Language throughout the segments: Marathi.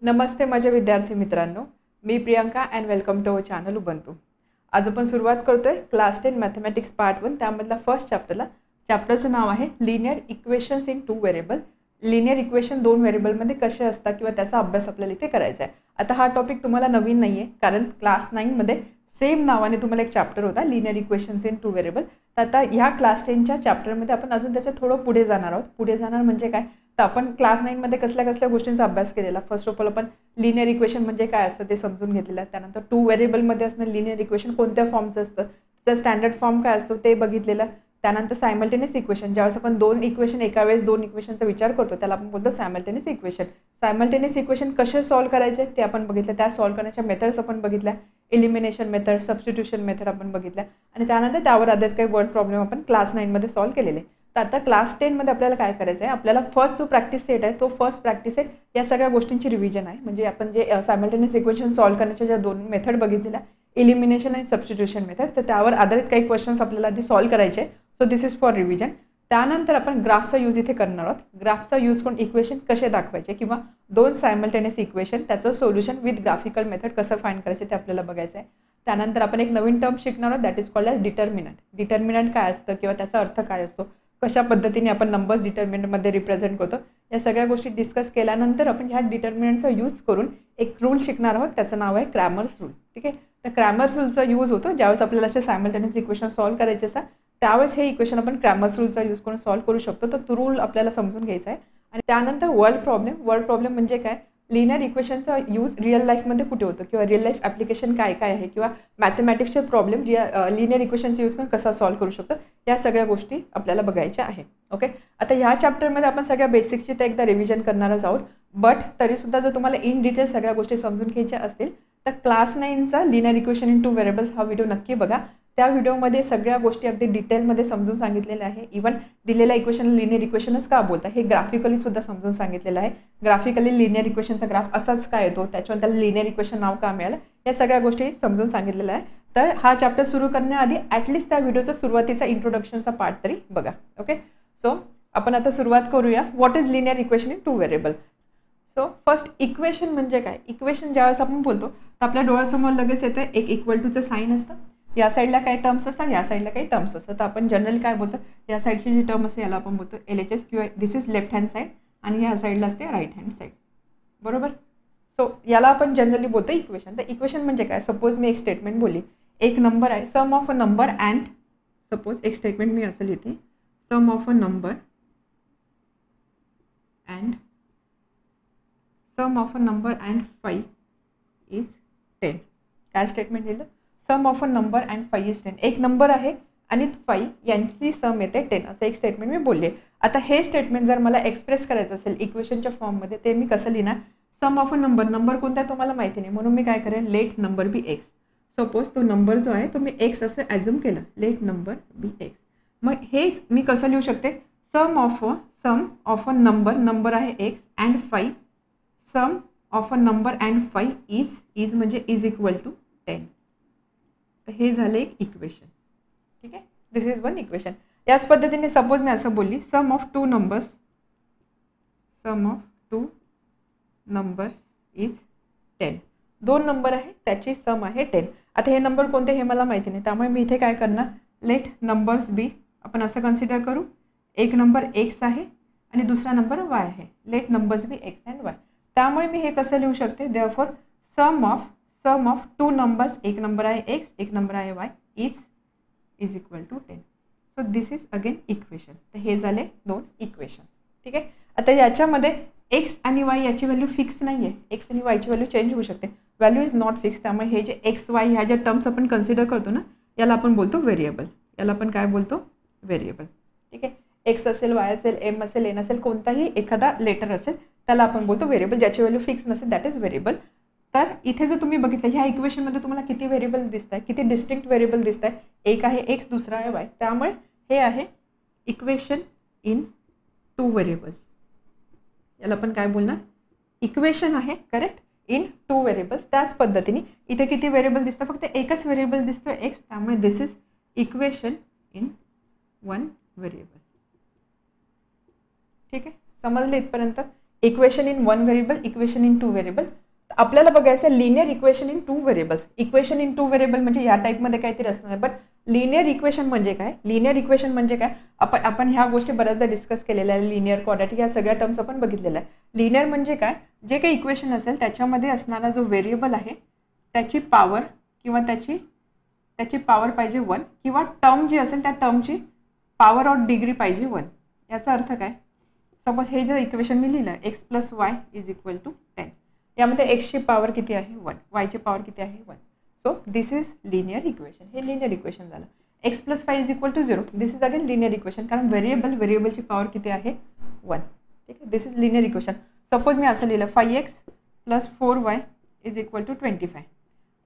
नमस्ते माझ्या विद्यार्थी मित्रांनो, मी Priyanka and welcome to our channel Ubuntu. आज आपण सुरुवात करतोय क्लास 10 मॅथमॅटिक्स पार्ट 1 त्यामधला फर्स्ट चॅप्टरला. चॅप्टरचं नाव आहे linear equations in 2 variable. Linear equation 2 व्हेरिएबलमध्ये कसे असतात किंवा त्याचा अभ्यास आपल्याला इथे करायचा आहे. आता हा टॉपिक तुम्हाला नवीन नाही आहे, कारण क्लास 9मध्ये सेम नावाने तुम्हाला एक चॅप्टर होता लिनियर इक्वेशन्स इन 2 व्हेरिएबल. तर आता ह्या क्लास 10च्या चॅप्टरमध्ये आपण अजून त्याच्या थोडं पुढे जाणार आहोत. पुढे जाणार म्हणजे काय, तर आपण क्लास 9मध्ये कसल्या गोष्टींचा अभ्यास केलेला. फर्स्ट ऑफ ऑल आपण लिनियर इक्वेशन म्हणजे काय असतं ते समजून घेतलेलं आहे. त्यानंतर 2 व्हेरिएबलमध्ये असणं लिनियर इक्वेशन कोणत्या फॉर्मचं असतं, त्याचा स्टँडर्ड फॉर्म काय असतो ते बघितलेलं. त्यानंतर सायमल्टेनियस इक्वेशन, ज्यावेळेस आपण दोन इक्वेशन एका वेळेस दोन इक्वेशनचा विचार करतो त्याला आपण बोलतो सायमल्टेनियस इक्वेशन. सायमल्टेनियस इक्वेशन कसे सॉल्व्ह करायचे ते आपण बघितलं. त्या सॉल्व्ह करण्याच्या मेथड्स आपण बघितल्या. एलिमिनेशन मेथड, सबस्टिट्यूशन मेथड आपण बघितल्या आणि त्यानंतर त्यावर आधारित काही वर्ड प्रॉब्लेम आपण क्लास 9मध्ये सॉल्व्ह केलेले. तर आता क्लास 10मध्ये आपल्याला काय करायचं आहे, आपल्याला फर्स्ट जो प्रॅक्टिस सेट आहे तो फर्स्ट प्रॅक्टिस सेट या सगळ्या गोष्टींची रिव्हिजन आहे. म्हणजे आपण जे सायमल्टेनियस इक्वेशन सॉल्व्ह करण्याच्या ज्या दोन मेथड बघितलेल्या, एलिमिनेशन आणि सबस्टिट्यूशन मेथड, तर त्यावर आधारित काही क्वेश्चन्स आपल्याला आधी सॉल्व्ह करायचे. So this is for revision. त्यानंतर आपण ग्राफचा यूज इथे करणार आहोत. ग्राफचा यूज करून इक्वेशन कसे दाखवायचे किंवा दोन सायमल्टेनियस इक्वेशन त्याचं सोल्युशन विथ ग्राफिकल मेथड कसं फाइंड करायचे ते आपल्याला बघायचं आहे. त्यानंतर आपण एक नवीन टर्म शिकणार आहोत, that is called as determinant. Determinant काय असतं किंवा त्याचा अर्थ काय असतो, कशा पद्धतीने आपण नंबर्स डिटर्मिनंटमध्ये रिप्रेझेंट करतो, या सगळ्या गोष्टी डिस्कस केल्यानंतर आपण ह्या डिटर्मिनंटचा यूज करून एक रूल शिकणार आहोत. त्याचं नाव आहे क्रॅमर्स रूल. ठीक आहे. तर क्रॅमर्स रूलचा यूज होतो ज्यावेळेस आपल्याला असे सायमल्टेनियस इक्वेशन सॉल्व्ह करायचे असतात, त्यावेळेस हे इक्वेशन आपण क्रॅमर्स रूलचा यूज करून सॉल्व्ह करू शकतो. तर तो रूल आपल्याला समजून घ्यायचा आहे. आणि त्यानंतर वर्ड प्रॉब्लेम म्हणजे काय, लिनियर इक्वेशनचा यूज रिअल लाईफमध्ये कुठे होतो किंवा रिअल लाईफ ॲप्लिकेशन काय काय आहे किंवा मॅथमॅटिक्सचे प्रॉब्लेम लिनियर इक्वेशनचा यूज करून कसा सॉल्व्ह करू शकतो, या सगळ्या गोष्टी आपल्याला बघायच्या आहे. ओके. आता ह्या चॅप्टरमध्ये आपण सगळ्या बेसिकची तर एकदा रिव्हिजन करणारच आहोत. बट तरीसुद्धा जर तुम्हाला इन डिटेल सगळ्या गोष्टी समजून घ्यायच्या असतील तर क्लास 9चा लिनियर इक्वेशन इन 2 व्हेरिएबल्स हा व्हिडिओ नक्की बघा. त्या व्हिडिओमध्ये सगळ्या गोष्टी अगदी डिटेलमध्ये समजून सांगितलेल्या आहे. इव्हन दिलेल्या इक्वेशन लिनियर इक्वेशनच का बोलतात हे ग्राफिकली सुद्धा समजून सांगितलेलं आहे. ग्राफिकली लिनियर इक्वेशनचा ग्राफ असाच काय येतो, त्याच्यावर त्याला लिनियर इक्वेशन नाव का मिळालं, या सगळ्या गोष्टी समजून सांगितलेल्या आहे. तर हा चॅप्टर सुरू करण्याआधी ॲटलिस्ट त्या व्हिडिओचा सुरुवातीचा इंट्रोडक्शनचा पार्ट तरी बघा. ओके. सो आपण आता सुरुवात करूया. What is linear equation in 2 variable. So first equation म्हणजे काय. इक्वेशन ज्यावेळेस आपण बोलतो तर आपल्या डोळ्यासमोर लगेच येतं एक इक्वल टूचं साईन असतं. या साईडला काही टर्म्स असतात, या साईडला काही टर्म्स असतात. तर आपण जनरली काय बोलतो, या साईडची जी टर्म असते याला आपण बोलतो LHS किंवा दिस इज लेफ्ट हँड साईड आणि या साईडला असते राईट हँड साईड. बरोबर. सो याला आपण जनरली बोलतो इक्वेशन. तर इक्वेशन म्हणजे काय, सपोज मी एक स्टेटमेंट बोलली, एक नंबर आहे, sum of a number and, suppose एक स्टेटमेंट मी असं लिहिते, sum of a number and sum of a number and 5 is 10. काय स्टेटमेंट लिहिलं, sum of a number and 5 is 10. एक नंबर आहे आणि 5 यांची सम येते 10, असं एक स्टेटमेंट मी बोलले. आता हे स्टेटमेंट जर मला एक्सप्रेस करायचं असेल इक्वेशनच्या फॉर्ममध्ये, ते मी कसं लिहिणार, सम ऑफ अ नंबर कोणता आहे तो मला माहिती नाही, म्हणून मी काय करेन, let number be x. Suppose तो नंबर जो आहे तो मी एक्स असं ॲझ्युम केलं, लेट नंबर बी एक्स. मग हेच मी कसं लिहू शकते, सम ऑफ अ नंबर आहे x and 5, sum of a number and 5 is म्हणजे इज इक्वल टू 10. तर हे झालं एक इक्वेशन. ठीक आहे. दिस इज वन इक्वेशन. याच पद्धतीने सपोज मी असं बोलली, sum of two numbers is 10. दोन नंबर आहे त्याची सम आहे 10. आता हे नंबर कोणते हे मला माहिती नाही, त्यामुळे मी इथे काय करणार, लेट नंबर्स बी, आपण असं कन्सिडर करू, एक नंबर एक्स आहे आणि दुसरा नंबर वाय आहे, let numbers be x and y. त्यामुळे मी हे कसं लिहू शकते, therefore sum of two numbers, एक नंबर आहे एक्स एक नंबर आहे y, is equal to 10. So this is again equation. तर हे झाले दोन इक्वेशन. ठीक आहे. आता याच्यामध्ये एक्स आणि वाय याची व्हॅल्यू फिक्स नाही आहे, एक्स आणि वायची व्हॅल्यू चेंज होऊ शकते, व्हॅल्यू इज नॉट फिक्स. त्यामुळे हे जे एक्स वाय ह्या ज्या टर्म्स आपण कन्सिडर करतो ना, याला आपण बोलतो व्हेरिएबल. याला आपण काय बोलतो, व्हेरिएबल. ठीक आहे. एक्स असेल, वाय असेल, एम असेल, एन असेल, कोणताही एखादा लेटर असेल त्याला आपण बोलतो व्हेरिएबल. ज्याची व्हॅल्यू फिक्स नसेल दॅट इज व्हेरिएबल. तर इथे जर तुम्ही बघितलं ह्या इक्वेशनमध्ये तुम्हाला किती व्हेरिएबल दिसत आहे, किती डिस्टिंक्ट व्हेरिएबल दिसत आहे, एक आहे एक्स दुसरा आहे वाय. त्यामुळे हे आहे इक्वेशन इन 2 व्हेरिएबल्स. याला आपण काय बोलणार, इक्वेशन आहे, करेक्ट, इन 2 व्हेरिएबल्स. त्याच पद्धतीने इथे किती व्हेरिएबल दिसतं, फक्त एकच व्हेरिएबल दिसतोय एक्स, त्यामुळे दिस इज इक्वेशन इन 1 व्हेरिएबल. ठीक आहे. समजले इथपर्यंत. Equation in one variable, equation in two variable. आपल्याला बघायचं linear equation in two variables. Equation in two variable म्हणजे या टाईपमध्ये काहीतरी असणार आहे. बट लिनियर इक्वेशन म्हणजे काय, लिनियर इक्वेशन म्हणजे काय, आपण ह्या गोष्टी बऱ्याचदा डिस्कस केलेल्या आहे. लिनियर, क्वाड्रॅटिक या सगळ्या टर्म्स आपण बघितलेल्या आहे. लिनियर म्हणजे काय, जे काही इक्वेशन असेल त्याच्यामध्ये असणारा जो व्हेरिएबल आहे त्याची पॉवर किंवा त्याची पॉवर पाहिजे 1, किंवा टर्म जी असेल त्या टर्मची पॉवर ऑर डिग्री पाहिजे 1. याचा अर्थ काय, सपोज हे जे इक्वेशन मी लिहिलं x plus y is equal to 10, यामध्ये एक्सची पॉवर किती आहे 1, वायची पॉवर किती आहे 1. So this is linear equation. हे लिनियर इक्वेशन झालं. X plus 5 is equal to 0, this is again linear equation, कारण व्हेरिएबलची पॉवर किती आहे 1. ठीक आहे, दिस इज लिनियर इक्वेशन. सपोज मी असं लिहिलं 5x plus 4y is equal to 25.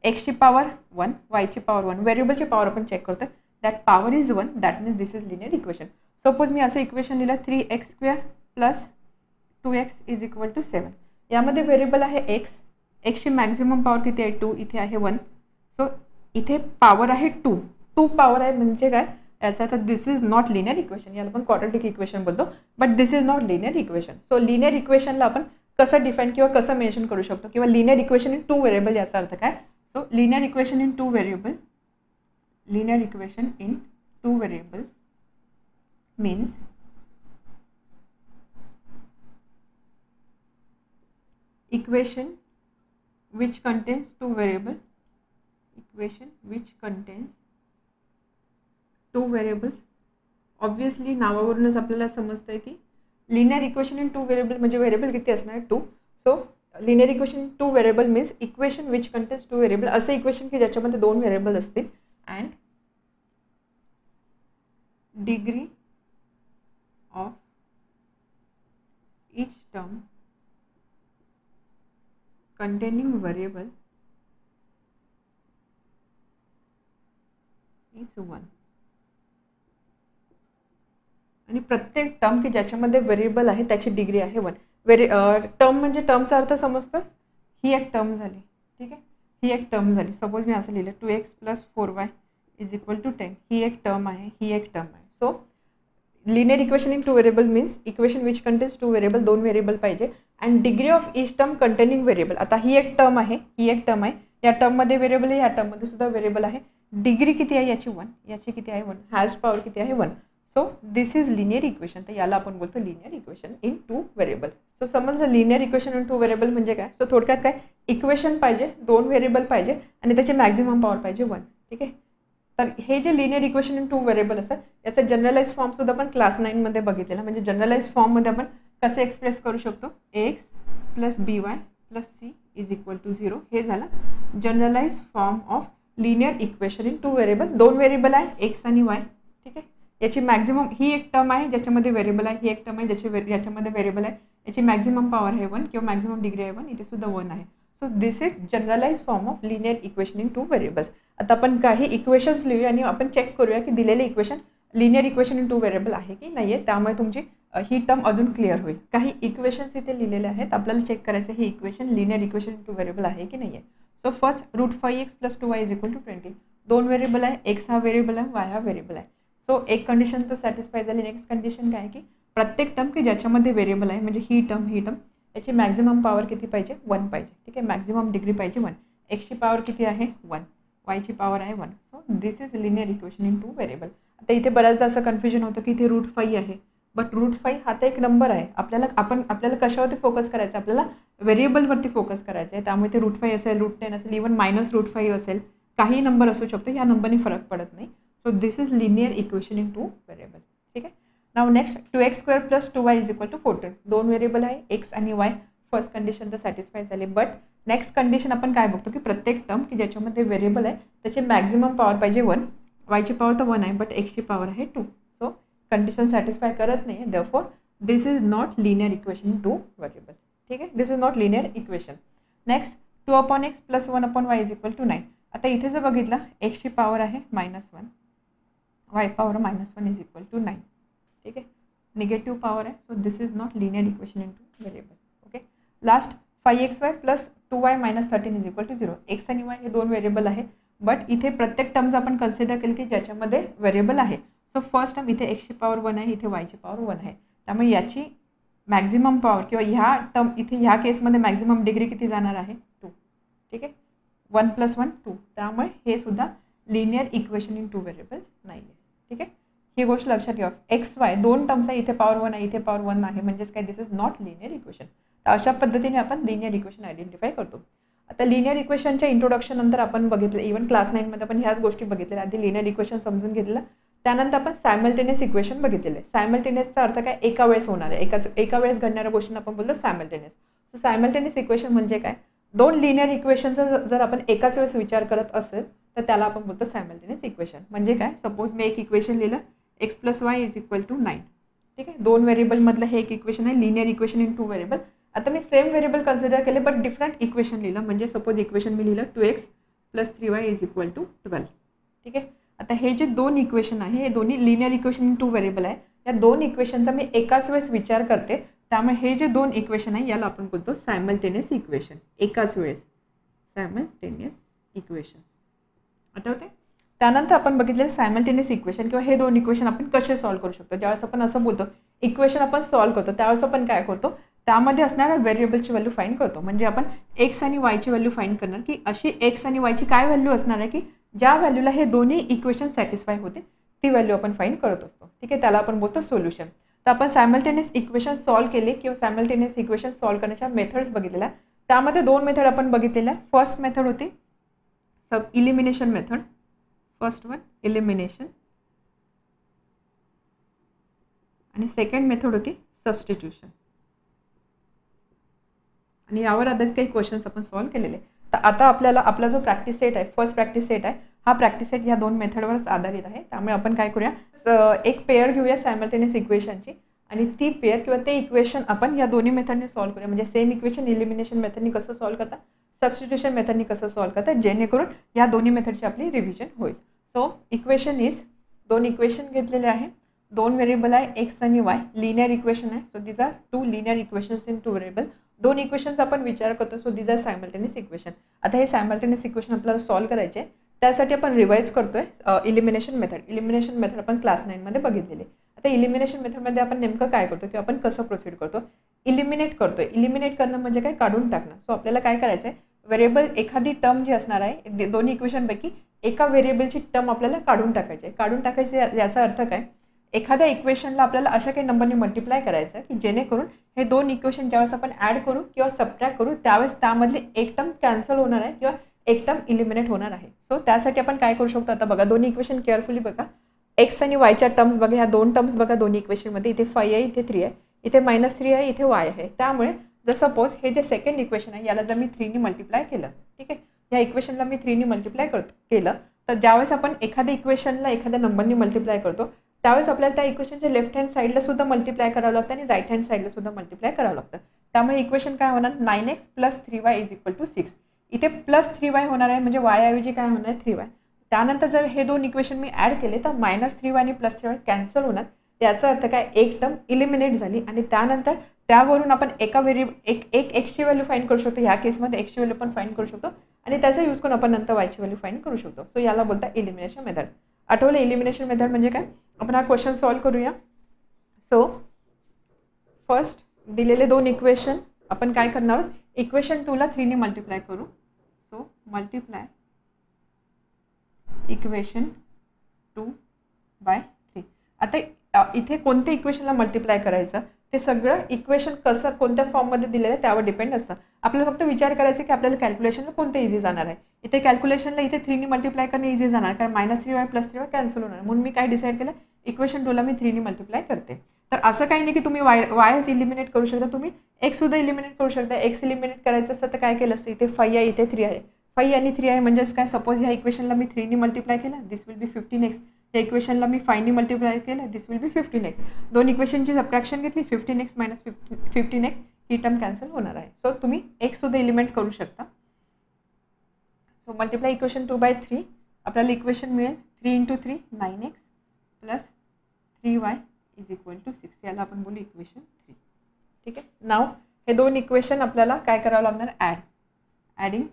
एक्सची पॉवर 1, वायची पॉवर 1, व्हेरिएबलची पॉवर आपण चेक करतो, that power is 1, that means this is linear equation. सपोज मी असं इक्वेशन लिहिलं 3x² plus 2x is equal to 7. यामध्ये व्हेरिएबल आहे एक्स, एक्सची मॅक्झिमम पॉवर किती आहे 2, इथे आहे 1. सो इथे पॉवर आहे 2 पॉवर आहे म्हणजे काय, याचा तर this is not linear equation. याला आपण क्वाड्रॅटिक इक्वेशन बोलतो, but this is not linear equation. So linear इक्वेशनला आपण कसं डिफाईन किंवा कसं मेन्शन करू शकतो, किंवा linear equation in two variable याचा अर्थ काय. So linear equation in two variable, linear equation in two variables means equation which contains two variables, equation which contains two variables. Obviously नावावरूनच आपल्याला समजतंय की linear equation in two variable म्हणजे व्हेरिएबल किती असणार 2. So linear equation in two variable means equation which contains two variable, असे इक्वेशन की ज्याच्यामध्ये 2 व्हेरिएबल असतील and degree of each term containing variable is 1. आणि प्रत्येक टर्म की ज्याच्यामध्ये व्हेरिएबल आहे त्याची डिग्री आहे 1. टर्म म्हणजे टर्मचा अर्थ समजतो, ही एक टर्म झाली. ठीक आहे, ही एक टर्म झाली. सपोज मी असं लिहिलं 2x plus 4y is equal to 10. ही एक टर्म आहे, ही एक टर्म आहे. So linear equation in two variable means equation which contains two variable, 2 variable पाहिजे and degree of each term containing variable. आता ही एक टर्म आहे, ही एक टर्म आहे, या टर्ममध्ये व्हेरिएबल आहे, या टर्ममध्ये सुद्धा व्हेरिएबल आहे. डिग्री किती आहे याची 1, याची किती आहे 1, हॅज पॉवर किती आहे 1. So this is linear equation. तर याला आपण बोलतो linear equation in two variable. So समजलं linear equation in two variable म्हणजे काय. सो थोडक्यात काय, इक्वेशन पाहिजे, 2 व्हेरिएबल पाहिजे आणि त्याची मॅक्झिमम पॉवर पाहिजे 1. ठीक आहे, तर हे जे linear equation in two variable असतात याचा जनरलाइज फॉर्म सुद्धा आपण क्लास 9 मध्ये बघितलेला. म्हणजे जनरलाइज फॉर्ममध्ये आपण कसे एक्सप्रेस करू शकतो, x plus by plus c is equal to 0. हे झालं generalise form of linear equation in two variable. 2 variable आहे एक्स आणि वाय. ठीक आहे, याची मॅक्झिमम, ही एक टर्म आहे ज्याच्यामध्ये व्हेरिएबल आहे, ही एक टर्म आहे याच्यामध्ये व्हेरिएबल आहे, याची मॅक्झिमम पॉवर आहे 1 किंवा मॅक्झिमम डिग्री आहे 1, इथे सुद्धा 1 आहे. So this is generalise form of linear equation in two variables. आता आपण काही इक्वेशन्स लिहूया आणि आपण चेक करूया की दिलेले equation linear equation in two variable आहे की नाही आहे. त्यामुळे तुमची ही टर्म अजून क्लिअर होईल. काही इक्वेशन्स इथे लिहिलेले आहेत, आपल्याला चेक करायचं हे equation linear equation in two variable आहे की नाही आहे. So first √5x plus 2y is equal to 20. 2 variable आहे, एक्स हा व्हेरिएबल आहे, वाय हा व्हेरिएबल आहे. सो एक कंडिशन तर सॅटिस्फाय झाली. नेक्स्ट कंडिशन काय आहे की प्रत्येक टर्म की ज्याच्यामध्ये व्हेरिएबल आहे म्हणजे ही टर्म याची मॅक्झिमम पॉवर किती पाहिजे 1 पाहिजे. ठीक आहे, मॅक्झिमम डिग्री पाहिजे 1. एक्सची पॉवर किती आहे 1, वायची पॉवर आहे 1. So this is linear equation in two variable. आता इथे बऱ्याचदा असं कन्फ्युजन होतं की इथे √5 आहे, बट √5 हा तर एक नंबर आहे. आपल्याला कशावरती फोकस करायचं, आपल्याला व्हेरिएबलवरती फोकस करायचं आहे. त्यामुळे ते √5 असेल, √10 असेल, इव्हन -√5 असेल, काही नंबर असू शकतो, या नंबरने फरक पडत नाही. So this is linear equation in two variable. ठीक आहे, नाव next 2x² plus 2y is equal to 14. 2 variable आहे एक्स आणि वाय. फर्स्ट कंडिशन तर सॅटिस्फाय झाली. बट नेक्स्ट कंडिशन आपण काय बघतो की प्रत्येक टर्म की ज्याच्यामध्ये व्हेरिएबल आहे त्याची मॅक्झिमम पॉवर पाहिजे 1, वायची पॉवर तर 1 आहे, बट एक्सची पॉवर आहे 2. सो कंडिशन सॅटिस्फाय करत नाही आहे, therefore this is not linear equation in two variable. ठीक आहे, दिस is not linear equation. Next 2/x plus 1/y is equal to 9. आता इथे जर बघितलं एक्सची पॉवर आहे -1, y power -1 is equal to 9. ठीक आहे, निगेटिव्ह पॉवर आहे. So this is not linear equation in two variable. Okay, last 5xy plus 2y minus 13 is equal to 0. X आणि वाय हे 2 व्हेरिएबल आहे, बट इथे प्रत्येक टर्म्स आपण कन्सिडर केली की ज्याच्यामध्ये व्हेरिएबल आहे. सो फर्स्ट टर्म इथे एक्सची पॉवर 1 आहे, इथे वायची पॉवर 1 आहे. त्यामुळे याची मॅक्झिमम पॉवर किंवा ह्या टर्म इथे ह्या केसमध्ये मॅक्झिमम डिग्री किती जाणार आहे 2. ठीक आहे, 1 + 1 2. त्यामुळे हे सुद्धा लिनियर इक्वेशन इन 2 व्हेरिएबल नाही आहे. ठीक आहे, ही गोष्ट लक्षात ठेवा. एक्स वाय दोन टर्म्स आहे, इथे पॉवर 1 आहे, इथे पॉवर 1 आहे, म्हणजेच काय दिस इज नॉट लिनियर इक्वेशन. तर अशा पद्धतीने आपण लिनियर इक्वेशन आयडेंटिफाय करतो. आता लिनियर इक्वेशनच्या इंट्रोडक्शन नंतर आपण बघितलं, इव्हन क्लास 9मध्ये आपण ह्याच गोष्टी बघितलेल्या. आधी लिनियर इक्वेशन समजून घेतलेलं, त्यानंतर आपण सायमल्टेनियस इक्वेशन बघितलेलं आहे. सायमल्टेनियसचा अर्थ काय, एका वेळेस होणार आहे, एका वेळेस घडणाऱ्या गोष्टींना आपण बोलतो सायमल्टेनियस. सो सायमल्टेनियस इक्वेशन म्हणजे काय, दोन लिनियर इक्वेशनचा जर आपण एकाच वेळेस विचार करत असेल तर त्याला आपण बोलतो सायमल्टेनियस इक्वेशन. म्हणजे काय, सपोज मी एक इक्वेशन लिहिलं x + y = 9. ठीक आहे, दोन व्हेरिएबलमधलं हे एक इक्वेशन आहे, लिनियर इक्वेशन इन 2 व्हेरिएबल. आता मी सेम व्हेरिएबल कन्सिडर केले बट डिफरंट इक्वेशन लिहिलं. म्हणजे सपोज इक्वेशन मी लिहिलं 2x + 3y = 12. ठीक आहे, आता हे जे दोन इक्वेशन आहे हे दोन्ही लिनियर इक्वेशन इन 2 व्हेरिएबल आहे. या दोन इक्वेशनचा मी एकाच वेळेस विचार करते, त्यामुळे हे जे दोन इक्वेशन आहे याला आपण बोलतो सायमल्टेनियस इक्वेशन. एकाच वेळेस सायमल्टेनियस इक्वेशन. आठवते. त्यानंतर आपण बघितलेलं सायमल्टेनियस इक्वेशन किंवा हे दोन इक्वेशन आपण कसे सॉल्व्ह करू शकतो. ज्यावेळेस आपण असं बोलतो इक्वेशन आपण सॉल्व्ह करतो त्यावेळेस आपण काय करतो, त्यामध्ये असणाऱ्या व्हेरिएबलची व्हॅल्यू फाइंड करतो. म्हणजे आपण एक्स आणि वायची व्हॅल्यू फाइंड करणार की अशी एक्स आणि वायची काय व्हॅल्यू असणार आहे की ज्या व्हॅल्यूला हे दोन्ही इक्वेशन सॅटिस्फाय होते ती व्हॅल्यू आपण फाइंड करत असतो. ठीक आहे, त्याला आपण बोलतो सोल्युशन. तर आपण सायमल्टेनियस इक्वेशन सॉल्व्ह केले किंवा सायमल्टेनियस इक्वेशन सॉल्व्ह करण्याच्या मेथड्स बघितलेल्या. त्यामध्ये दोन मेथड आपण बघितलेल्या. फर्स्ट मेथड होती elimination method. First one elimination आणि सेकंड मेथड होती सबस्टिट्यूशन. आणि यावर आधारित काही क्वेश्चन्स आपण सॉल्व्ह केलेले. तर आता आपल्याला आपला जो प्रॅक्टिस सेट आहे, फर्स्ट प्रॅक्टिस सेट आहे, हा प्रॅक्टिस सेट या दोन मेथडवरच आधारित आहे. त्यामुळे आपण काय करूया, एक पेअर घेऊया सायमल्टेनियस इक्वेशनची आणि ती पेअर किंवा ते इक्वेशन आपण या दोन्ही मेथडने सॉल्व्ह करूया. म्हणजे सेम इक्वेशन इलिमिनेशन मेथडनी कसं सॉल्व्ह करता, सबस्टिट्यूशन मेथडनी कसं सॉल्व्ह करता, जेणेकरून या दोन्ही मेथडची आपली रिव्हिजन होईल. सो इक्वेशन इज, दोन इक्वेशन घेतलेले आहे, दोन व्हेरिएबल आहे एक्स आणि वाय, लिनियर इक्वेशन आहे. So these are two linear equations in 2 variable. दोन इक्वेशन्स आपण विचार करतो. So these are simultaneous equation. आता हे सायमल्टेनियस इक्वेशन आपल्याला सॉल्व्ह करायचे, त्यासाठी आपण रिवाइज करतोय इलिमिनेशन मेथड. इलिमिनेशन मेथड आपण क्लास 9मध्ये बघितलेली. आता इलिमिनेशन मेथडमध्ये आपण नेमकं काय करतो किंवा आपण कसं प्रोसीड करतो, इलिमिनेट करतोय. इलिमिनेट करणं म्हणजे काय, काढून टाकणं. सो आपल्याला काय करायचं आहे, व्हेरिएबल एखादी टर्म जी असणार आहे दोन्ही इक्वेशनपैकी एका व्हेरिएबलची टर्म आपल्याला काढून टाकायची आहे. काढून टाकायचे याचा अर्थ काय, एखाद्या इक्वेशनला आपल्याला अशा काही नंबरने मल्टिप्लाय करायचं आहे की जेणेकरून हे दोन इक्वेशन ज्यावेळेस आपण ॲड करू किंवा सबट्रॅक्ट करू त्यावेळेस त्यामधले एक टर्म कॅन्सल होणार आहे किंवा एक टर्म इलिमिनेट होणार आहे. सो त्यासाठी आपण काय करू शकतो, आता बघा दोन्ही इक्वेशन केअरफुली बघा. एक्स आणि वायच्या टर्म्स बघा, ह्या दोन टर्म्स बघा दोन्ही इक्वेशनमध्ये. इथे 5 आहे, इथे 3 आहे, इथे -3 आहे, इथे वाय आहे. त्यामुळे जर सपोज हे जे सेकंड इक्वेशन आहे याला जर मी 3 ने मल्टिप्लाय केलं, ठीक आहे, या इक्वेशनला मी 3 ने मल्टिप्लाय केलं, तर ज्यावेळेस आपण एखाद्या इक्वेशनला एखाद्या नंबरने मल्टिप्लाय करतो त्यावेळेस आपल्याला त्या इक्वेशनच्या लेफ्ट हँड साईडला सुद्धा मल्टिप्लाय करावं लागतं आणि राईट हँड साईडला सुद्धा मल्टिप्लाय करावं लागतं. त्यामुळे इक्वेशन काय होणार, 9x + 3y = 6. इथे +3y होणार आहे म्हणजे y ऐवजी काय होणार आहे 3y. त्यानंतर जर हे दोन इक्वेशन मी ॲड केले तर -3y आणि +3y कॅन्सल होणार. याचा अर्थ काय, एक टर्म इलिमिनेट झाली आणि त्यानंतर त्यावरून आपण एका एक एक्सची व्हॅल्यू फाइंड करू शकतो. ह्या केसमध्ये एक्सची व्हॅल्यू पण फाइंड करू शकतो आणि त्याचा यूज करून आपण नंतर वायची व्हॅल्यू फाइंड करू शकतो. सो याला बोलतात इलिमिनेशन मेथड. आठवलं इलिमिनेशन मेथड म्हणजे काय, आपण हा क्वेश्चन सॉल्व्ह करूया. सो फर्स्ट दिलेले दोन इक्वेशन आपण काय करणार आहोत, इक्वेशन 2ला 3 ने मल्टिप्लाय करू. So multiply equation 2/3. आता इथे कोणत्या इक्वेशनला मल्टिप्लाय करायचं ते सगळं इक्वेशन कसं कोणत्या फॉर्ममध्ये दिलेलं आहे त्यावर डिपेंड असतं. आपल्याला फक्त विचार करायचं की आपल्याला कॅल्क्युलेशनला कोणतं इझी जाणार आहे. इथे कॅल्क्युलेशनला इथे 3 ने मल्टिप्लाय करणं इझी जाणार कारण -3y + 3y कॅन्सल होणार. म्हणून मी काय डिसाईड केलं, इक्वेशन 2ला मी 3 ने मल्टिप्लाय करते. तर असं काही नाही की तुम्ही वायच इलिमिनेट करू शकता, तुम्ही एक्स सुद्धा इलिमिनेट करू शकता. एक्स इलिमिनेट करायचं असतं तर काय केलं असतं, इथे 5 आहे, इथे 3 आहे. 5 आणि 3 आहे म्हणजेच काय, सपोज ह्या इक्वेशनला मी 3 ने मल्टिप्लाय केलं, दिस विल बी 15x. या इक्वेशनला मी 5 ने मल्टिप्लाय केलं, दिस विल बी 15x. दोन इक्वेशनची सबट्रॅक्शन घेतली, 15x - 15x, ही टर्म कॅन्सल होणार आहे. सो तुम्ही एक्स सुद्धा इलिमिनेट करू शकता. So multiply equation 2/3. आपल्याला इक्वेशन मिळेल 3 × 3 9x + 3y = 6. याला आपण बोलू इक्वेशन 3. ठीक आहे. नाव हे दोन इक्वेशन आपल्याला काय करावं लागणार, adding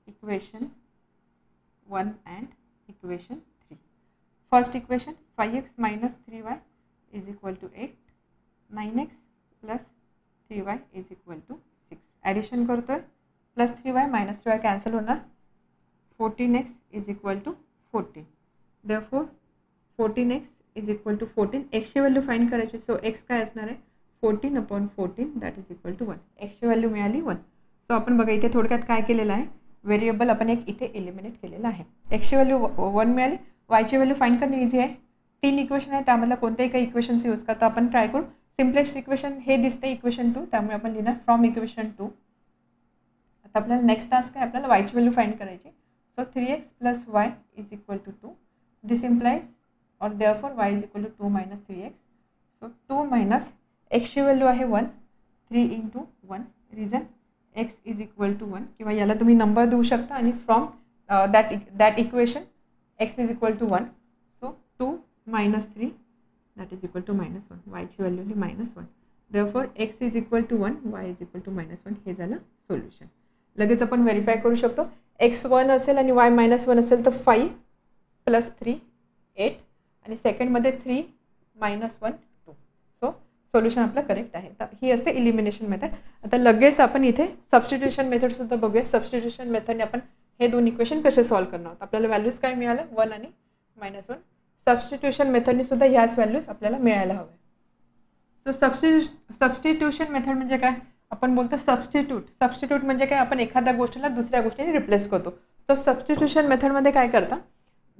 equation 1 and equation 3. First equation 5x - 3y = 8, 9x plus 3y is equal to 6. Addition करतो आहे, plus 3y minus 3y cancel होणार. 14x is equal to 14. Therefore 14x is equal to 14. एक्सची व्हॅल्यू फाइंड करायची. सो एक्स काय असणार आहे 14/14 दॅट इज इक्वल टू 1. एक्सची व्हॅल्यू मिळाली 1. सो आपण बघा इथे थोडक्यात काय केलेलं आहे, व्हेरिएबल आपण एक इथे एलिमिनेट केलेलं आहे. एक्सची व्हॅल्यू 1 मिळाली. वायची व्हॅल्यू फाइंड करणे इझी आहे. 3 इक्वेशन आहे, त्यामधला कोणत्याही काही इक्वेशनचं यूज करता आपण ट्राय करू. सिम्पलेस्ट इक्वेशन हे दिसते इक्वेशन 2, त्यामुळे आपण लिहिणार फ्रॉम इक्वेशन 2. आता आपल्याला नेक्स्ट टास्क आहे, आपल्याला वायची व्हॅल्यू फाइंड करायची. So 3x plus y is equal to 2. This implies और therefore y is equal to 2 minus 3x. So 2 minus एक्सची व्हॅल्यू आहे 1. 3 into 1. Reason x is equal to 1, किंवा याला तुम्ही नंबर देऊ शकता आणि from that equation x is equal to 1. So 2 minus 3 that is equal to minus 1. वायची value he minus 1. Therefore x is equal to 1, y is equal to minus 1. हे झालं सोल्युशन. लगेच आपण व्हेरीफाय करू शकतो. x 1 असेल आणि y मायनस 1 असेल तर 5 प्लस 3 8 आणि सेकंडमध्ये 3 मायनस 1 2. सो सोल्युशन आपलं करेक्ट आहे. तर ही असते इलिमिनेशन मेथड. आता लगेच आपण इथे सबस्टिट्यूशन मेथडसुद्धा बघूया. सबस्टिट्यूशन मेथडने आपण हे दोन इक्वेशन कसे सॉल्व्ह करणार आहोत. आपल्याला व्हॅल्यूज काय मिळाल्या 1 आणि -1. सबस्टिट्यूशन मेथडने सुद्धा ह्याच व्हॅल्यूज आपल्याला मिळायला हवे. सो सबस्टिट्यूशन मेथड म्हणजे काय, आपण बोलतो सबस्टिट्यूट म्हणजे काय, आपण एखाद्या गोष्टीला दुसऱ्या गोष्टीने रिप्लेस करतो. सो सबस्टिट्यूशन मेथडमध्ये काय करता,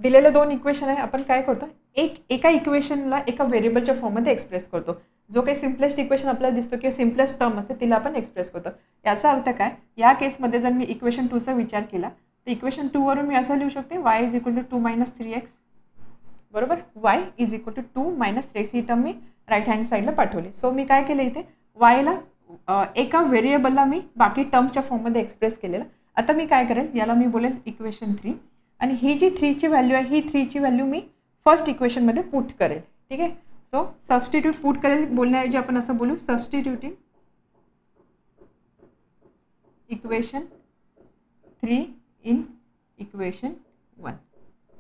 दिलेले दोन इक्वेशन आहे, आपण काय करतो एका इक्वेशनला एका व्हेरिएबलच्या फॉर्ममध्ये एक्सप्रेस करतो. जो काही सिम्पलेस्ट इक्वेशन आपल्याला दिसतो किंवा सिम्पलेस्ट टर्म असते तिला आपण एक्सप्रेस करतो. याचा अर्थ काय, या केसमध्ये जर मी इक्वेशन 2चा विचार केला तर इक्वेशन 2 वरून मी असं लिहू शकते y is equal to 2 minus 3x. बरोबर, y is equal to 2 minus 3x. ही टर्म मी राईट हँड साईडला पाठवली. सो मी काय केलं इथे yला एका व्हेरिएबलला मी बाकी टर्मच्या फॉर्ममध्ये एक्सप्रेस केलेलं. आता मी काय करेल, याला मी बोलेल इक्वेशन 3 आणि ही जी 3ची व्हॅल्यू आहे ही 3ची व्हॅल्यू मी फर्स्ट इक्वेशनमध्ये पुट करेल. ठीक आहे. सो सबस्टिट्यूट पुट करेल बोलण्याऐवजी आपण असं बोलू सबस्टिट्यूटिंग इक्वेशन 3 इन इक्वेशन 1.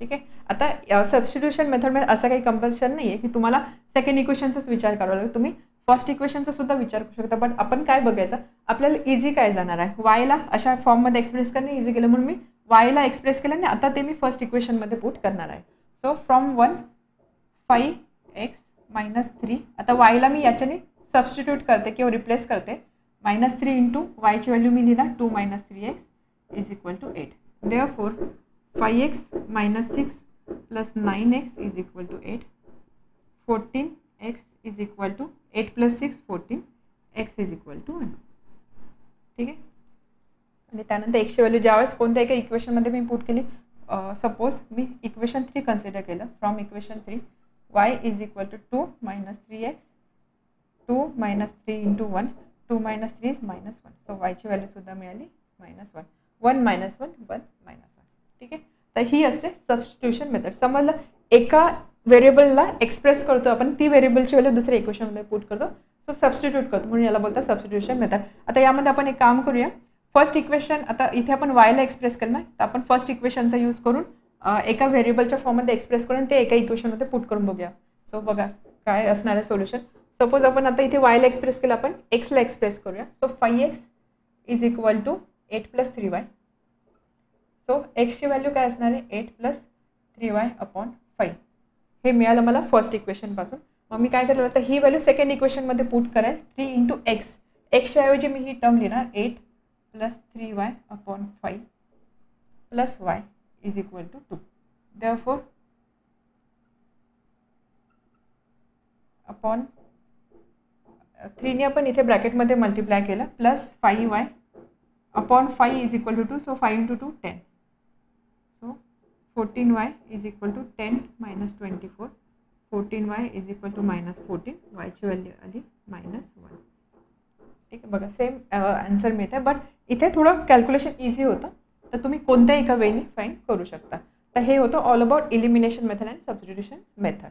ठीक आहे. आता सबस्टिट्यूशन मेथडमध्ये असं काही कंपल्शन नाही आहे की तुम्हाला सेकंड इक्वेशनचाच विचार करावा लागेल. तुम्ही फर्स्ट इक्वेशनचा सुद्धा विचार करू शकता. बट आपण काय बघायचं, आपल्याला इझी काय जाणार आहे, वायला अशा फॉर्ममध्ये एक्सप्रेस करणे इझी केलं म्हणून मी वायला एक्सप्रेस केलं आणि आता ते मी फर्स्ट इक्वेशनमध्ये पुट करणार आहे. So from 1 5x minus 3. आता वायला मी याच्याने सबस्टिट्यूट करते किंवा रिप्लेस करते. -3 इंटू वायची व्हॅल्यू मी लिहिणार 2 minus 3x is equal to 8. Therefore 5x minus 6 plus 9x is equal to 8. 14x is equal to 8 plus 6 14. x is equal to 1. ठीक आहे. आणि त्यानंतर एक्सची व्हॅल्यू ज्यावेळेस कोणत्या एका इक्वेशनमध्ये मी पुट केली, सपोज मी इक्वेशन 3 कन्सिडर केलं. From equation 3 y is equal to 2 minus 3x. 2 minus 3 into 1. 2 minus 3 is minus 1. So वायची व्हॅल्यूसुद्धा मिळाली -1. 1 मायनस 1 1 मायनस 1. ठीक आहे. तर ही असते सबस्टिट्यूशन मेथड. समजलं, एका व्हेरिएबलला एक्सप्रेस करतो आपण, ती व्हेरिएबलची व्हॅल्यू दुसऱ्या इक्वेशनमध्ये पुट करतो. सो सबस्टिट्यूट करतो म्हणून याला बोलतात सबस्टिट्यूशन मेथड. आता यामध्ये आपण एक काम करूया. फर्स्ट इक्वेशन, आता इथे आपण वायला एक्सप्रेस करणार तर आपण फर्स्ट इक्वेशनचा यूज करून एका व्हेरिएबलच्या फॉर्ममध्ये एक्सप्रेस करून ते एका इक्वेशनमध्ये पुट करून बघूया. सो बघा काय असणार आहे सोल्युशन. सपोज आपण आता इथे वायला एक्सप्रेस केलं, आपण एक्सला एक्सप्रेस करूया. So 5x is equal to 8 plus 3y. So एक्सची व्हॅल्यू काय असणार आहे 8 प्लस 3y अपॉन 5. हे मिळालं मला फर्स्ट इक्वेशनपासून. मग मी काय केलं, तर ही व्हॅल्यू सेकंड इक्वेशनमध्ये पुट करेल. 3 इंटू एक्स. एक्सच्या ऐवजी मी ही टर्म लिहिणार 8 plus 3y upon 5 plus y is equal to 2. Therefore upon 3ने आपण इथे ब्रॅकेटमध्ये मल्टिप्लाय केलं plus 5y upon 5 is equal to 2. So 5 into 2 10. So 14y is equal to 10 minus 24. 14y is equal to minus 14. वायची व्हॅल्यू आली -1. ठीक आहे. बघा सेम आन्सर मिळत आहे. बट इथे थोडं कॅल्क्युलेशन इझी होतं, तर तुम्ही कोणत्याही एका वेने फाइंड करू शकता. तर हे होतं all about elimination method and substitution method.